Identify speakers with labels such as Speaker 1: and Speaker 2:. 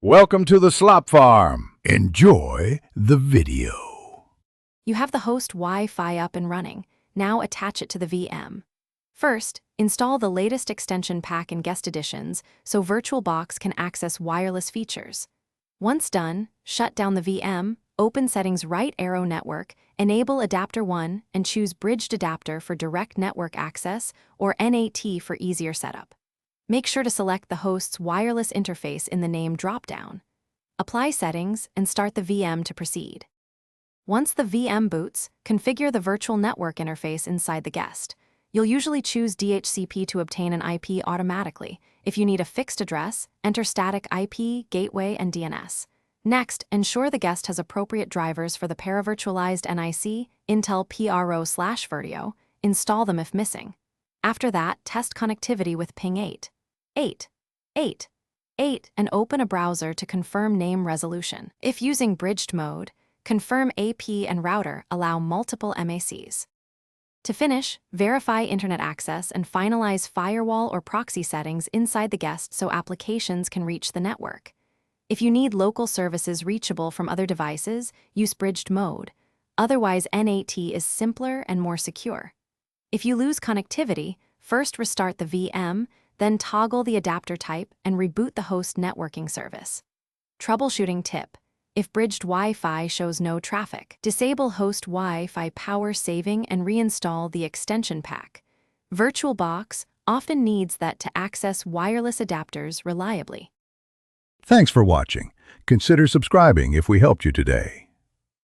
Speaker 1: Welcome to the Slop Farm. Enjoy the video.
Speaker 2: You have the host Wi-Fi up and running. Now attach it to the VM. First, install the latest extension pack and guest editions so Virtualbox can access wireless features. Once done, shut down the VM, open Settings, right arrow Network, enable Adapter 1, and choose Bridged Adapter for direct network access or NAT for easier setup. Make sure to select the host's wireless interface in the name dropdown. Apply settings and start the VM to proceed. Once the VM boots, configure the virtual network interface inside the guest. You'll usually choose DHCP to obtain an IP automatically. If you need a fixed address, enter static IP, gateway, and DNS. Next, ensure the guest has appropriate drivers for the paravirtualized NIC, Intel PRO/Virtio. Install them if missing. After that, test connectivity with ping 8 and open a browser to confirm name resolution. If using bridged mode, confirm AP and router allow multiple MACs. To finish, verify internet access and finalize firewall or proxy settings inside the guest so applications can reach the network. If you need local services reachable from other devices, use bridged mode. Otherwise, NAT is simpler and more secure. If you lose connectivity, first restart the VM, then toggle the adapter type and reboot the host networking service. Troubleshooting tip: if bridged Wi-Fi shows no traffic, disable host Wi-Fi power saving and reinstall the extension pack. Virtualbox often needs that to access wireless adapters reliably.
Speaker 1: Thanks for watching. Consider subscribing if we helped you today.